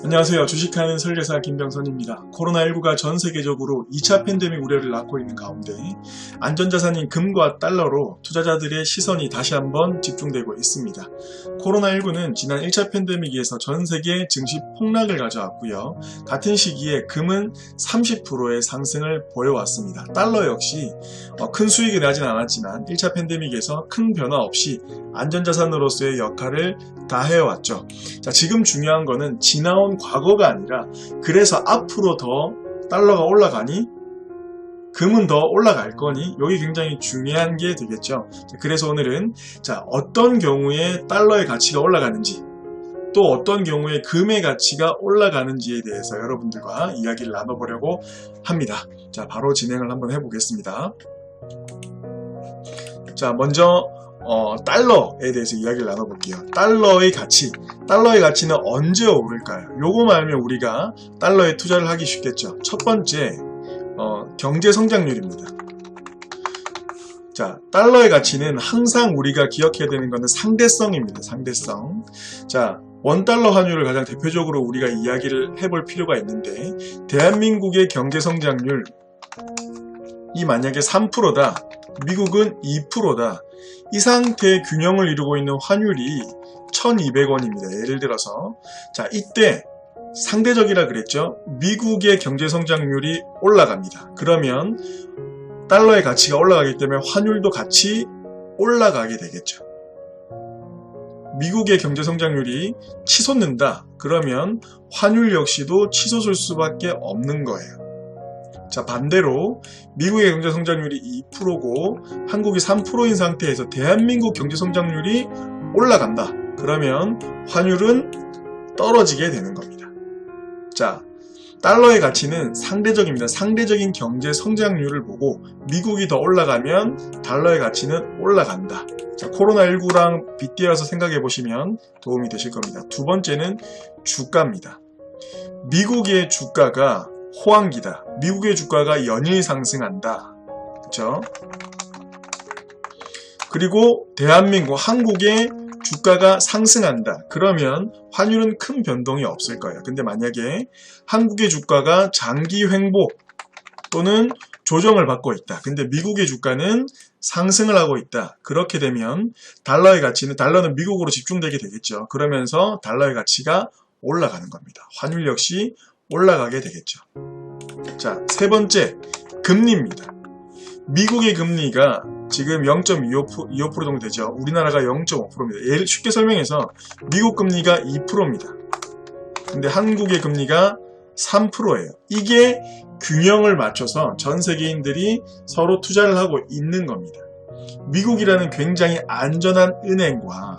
안녕하세요. 주식하는 설계사 김병선입니다. 코로나19가 전 세계적으로 2차 팬데믹 우려를 낳고 있는 가운데 안전자산인 금과 달러로 투자자들의 시선이 다시 한번 집중되고 있습니다. 코로나19는 지난 1차 팬데믹에서 전 세계 증시 폭락을 가져왔고요. 같은 시기에 금은 30%의 상승을 보여왔습니다. 달러 역시 큰 수익을 나진 않았지만 1차 팬데믹에서 큰 변화 없이 안전자산으로서의 역할을 다해왔죠. 자, 지금 중요한 거는 지나온 과거가 아니라 그래서 앞으로 더 달러가 올라가니 금은 더 올라갈 거니 여기 굉장히 중요한 게 되겠죠. 자, 그래서 오늘은 어떤 경우에 달러의 가치가 올라가는지 또 어떤 경우에 금의 가치가 올라가는지에 대해서 여러분들과 이야기를 나눠보려고 합니다. 자, 바로 진행을 한번 해보겠습니다. 자, 먼저 달러에 대해서 이야기를 나눠볼게요. 달러의 가치는 언제 오를까요? 요거만 알면 우리가 달러에 투자를 하기 쉽겠죠. 첫 번째, 경제 성장률입니다. 자, 달러의 가치는 항상 우리가 기억해야 되는 것은 상대성입니다. 상대성. 자, 원달러 환율을 가장 대표적으로 우리가 이야기를 해볼 필요가 있는데, 대한민국의 경제 성장률이 만약에 3%다, 미국은 2%다. 이 상태의 균형을 이루고 있는 환율이 1200원입니다. 예를 들어서 이때 상대적이라 그랬죠. 미국의 경제 성장률이 올라갑니다. 그러면 달러의 가치가 올라가기 때문에 환율도 같이 올라가게 되겠죠. 미국의 경제 성장률이 치솟는다. 그러면 환율 역시도 치솟을 수밖에 없는 거예요. 자, 반대로 미국의 경제 성장률이 2%고 한국이 3%인 상태에서 대한민국 경제 성장률이 올라간다. 그러면 환율은 떨어지게 되는 겁니다. 자, 달러의 가치는 상대적입니다. 상대적인 경제 성장률을 보고 미국이 더 올라가면 달러의 가치는 올라간다. 자, 코로나19랑 빗대어서 생각해 보시면 도움이 되실 겁니다. 두 번째는 주가입니다. 미국의 주가가 호황기다. 미국의 주가가 연일 상승한다. 그쵸? 그리고 대한민국, 한국의 주가가 상승한다. 그러면 환율은 큰 변동이 없을 거예요. 근데 만약에 한국의 주가가 장기 횡보 또는 조정을 받고 있다. 근데 미국의 주가는 상승을 하고 있다. 그렇게 되면 달러는 미국으로 집중되게 되겠죠. 그러면서 달러의 가치가 올라가는 겁니다. 환율 역시 올라가게 되겠죠. 자, 세 번째, 금리입니다. 미국의 금리가 지금 0.25% 정도 되죠. 우리나라가 0.5%입니다. 쉽게 설명해서 미국 금리가 2%입니다. 근데 한국의 금리가 3%예요. 이게 균형을 맞춰서 전 세계인들이 서로 투자를 하고 있는 겁니다. 미국이라는 굉장히 안전한 은행과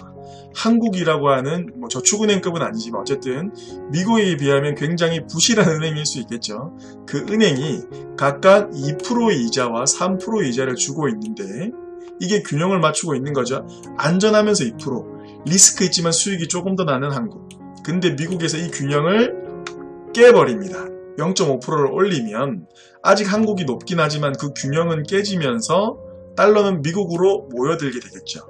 한국이라고 하는 저축은행급은 아니지만 어쨌든 미국에 비하면 굉장히 부실한 은행일 수 있겠죠. 그 은행이 각각 2% 이자와 3% 이자를 주고 있는데 이게 균형을 맞추고 있는 거죠. 안전하면서 2%, 리스크 있지만 수익이 조금 더 나는 한국. 근데 미국에서 이 균형을 깨버립니다. 0.5%를 올리면 아직 한국이 높긴 하지만 그 균형은 깨지면서 달러는 미국으로 모여들게 되겠죠.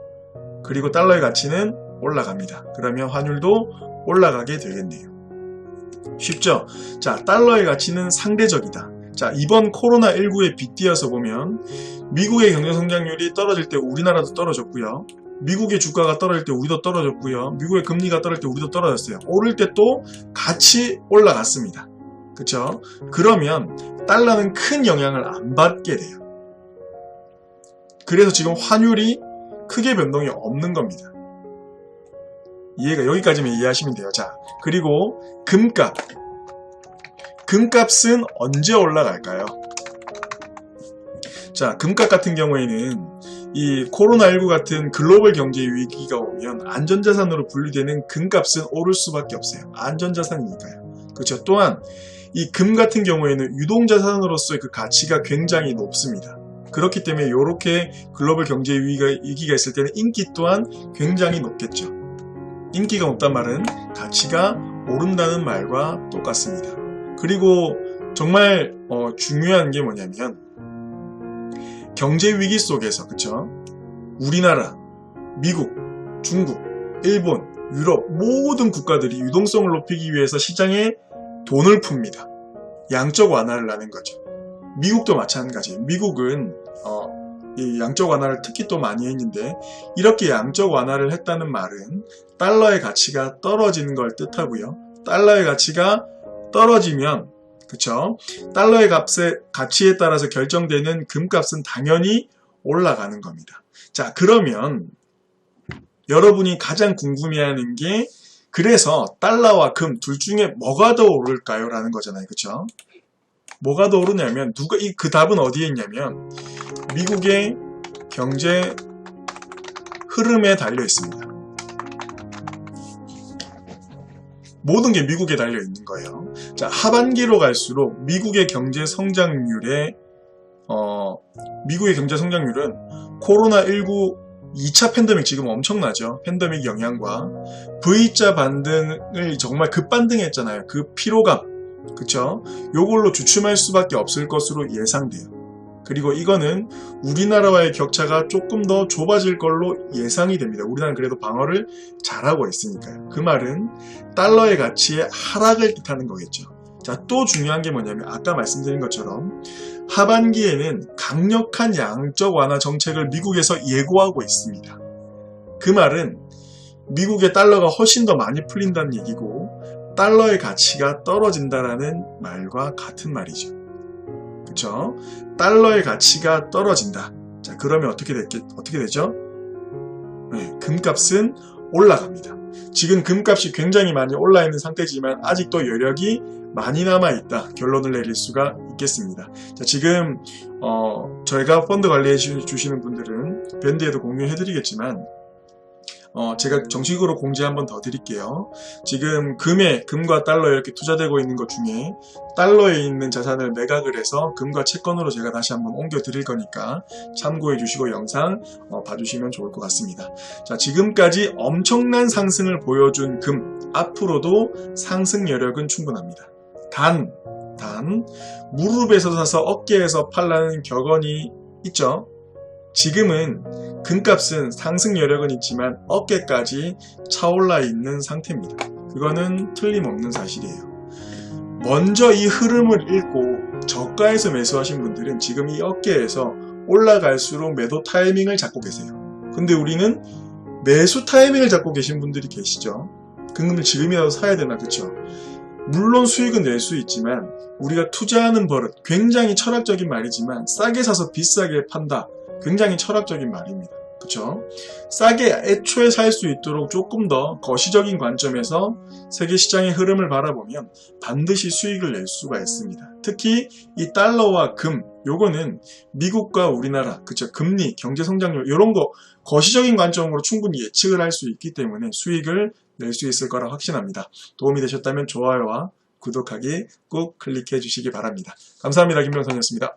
그리고 달러의 가치는 올라갑니다. 그러면 환율도 올라가게 되겠네요. 쉽죠? 자, 달러의 가치는 상대적이다. 자, 이번 코로나19에 빗대어서 보면 미국의 경제 성장률이 떨어질 때 우리나라도 떨어졌고요. 미국의 주가가 떨어질 때 우리도 떨어졌고요. 미국의 금리가 떨어질 때 우리도 떨어졌어요. 오를 때 또 같이 올라갔습니다. 그쵸? 그러면 달러는 큰 영향을 안 받게 돼요. 그래서 지금 환율이 크게 변동이 없는 겁니다. 이해가 여기까지만 이해하시면 돼요. 자, 그리고 금값은 언제 올라갈까요? 자, 금값 같은 경우에는 이 코로나19 같은 글로벌 경제 위기가 오면 안전자산으로 분류되는 금값은 오를 수밖에 없어요. 안전자산이니까요. 그렇죠. 또한 이 금 같은 경우에는 유동자산으로서의 그 가치가 굉장히 높습니다. 그렇기 때문에 이렇게 글로벌 경제 위기가 있을 때는 인기 또한 굉장히 높겠죠. 인기가 높단 말은 가치가 오른다는 말과 똑같습니다. 그리고 정말 중요한 게 뭐냐면 경제 위기 속에서 그쵸? 우리나라, 미국, 중국, 일본 유럽 모든 국가들이 유동성을 높이기 위해서 시장에 돈을 풉니다. 양적 완화를 하는 거죠. 미국도 마찬가지예요. 미국은 이 양적 완화를 특히 또 많이 했는데 이렇게 양적 완화를 했다는 말은 달러의 가치가 떨어지는 걸 뜻하고요. 달러의 가치가 떨어지면 그쵸? 달러의 가치에 따라서 결정되는 금값은 당연히 올라가는 겁니다. 자, 그러면 여러분이 가장 궁금해하는 게 그래서 달러와 금 둘 중에 뭐가 더 오를까요? 라는 거잖아요. 그쵸? 뭐가 더 오르냐면 그 답은 어디에 있냐면 미국의 경제 흐름에 달려 있습니다. 모든 게 미국에 달려 있는 거예요. 자, 하반기로 갈수록 미국의 경제 성장률은 코로나19 2차 팬데믹 지금 엄청나죠. 팬데믹 영향과 V자 반등을 정말 급반등했잖아요. 그 피로감, 그쵸? 요걸로 주춤할 수밖에 없을 것으로 예상돼요. 그리고 이거는 우리나라와의 격차가 조금 더 좁아질 걸로 예상이 됩니다. 우리나라는 그래도 방어를 잘하고 있으니까요. 그 말은 달러의 가치의 하락을 뜻하는 거겠죠. 자, 또 중요한 게 뭐냐면 아까 말씀드린 것처럼 하반기에는 강력한 양적 완화 정책을 미국에서 예고하고 있습니다. 그 말은 미국의 달러가 훨씬 더 많이 풀린다는 얘기고 달러의 가치가 떨어진다라는 말과 같은 말이죠. 그쵸? 달러의 가치가 떨어진다. 자, 그러면 어떻게 되죠? 네, 금값은 올라갑니다. 지금 금값이 굉장히 많이 올라 있는 상태지만 아직도 여력이 많이 남아있다. 결론을 내릴 수가 있겠습니다. 자, 지금 저희가 펀드 관리해 주시는 분들은 밴드에도 공유해드리겠지만 제가 정식으로 공지 한번 더 드릴게요. 지금 금과 달러 이렇게 투자되고 있는 것 중에 달러에 있는 자산을 매각을 해서 금과 채권으로 제가 다시 한번 옮겨 드릴 거니까 참고해 주시고 영상 봐주시면 좋을 것 같습니다. 자, 지금까지 엄청난 상승을 보여준 금, 앞으로도 상승 여력은 충분합니다. 단 무릎에서 사서 어깨에서 팔라는 격언이 있죠. 지금은 금값은 상승 여력은 있지만 어깨까지 차올라 있는 상태입니다. 그거는 틀림없는 사실이에요. 먼저 이 흐름을 읽고 저가에서 매수하신 분들은 지금 이 어깨에서 올라갈수록 매도 타이밍을 잡고 계세요. 근데 우리는 매수 타이밍을 잡고 계신 분들이 계시죠. 금을 지금이라도 사야 되나, 그쵸? 물론 수익은 낼 수 있지만 우리가 투자하는 버릇, 굉장히 철학적인 말이지만 싸게 사서 비싸게 판다. 굉장히 철학적인 말입니다. 그쵸? 싸게 애초에 살 수 있도록 조금 더 거시적인 관점에서 세계 시장의 흐름을 바라보면 반드시 수익을 낼 수가 있습니다. 특히 이 달러와 금, 요거는 미국과 우리나라, 그쵸? 금리, 경제 성장률, 이런 거 거시적인 관점으로 충분히 예측을 할 수 있기 때문에 수익을 낼 수 있을 거라 확신합니다. 도움이 되셨다면 좋아요와 구독하기 꼭 클릭해 주시기 바랍니다. 감사합니다. 김병선이었습니다.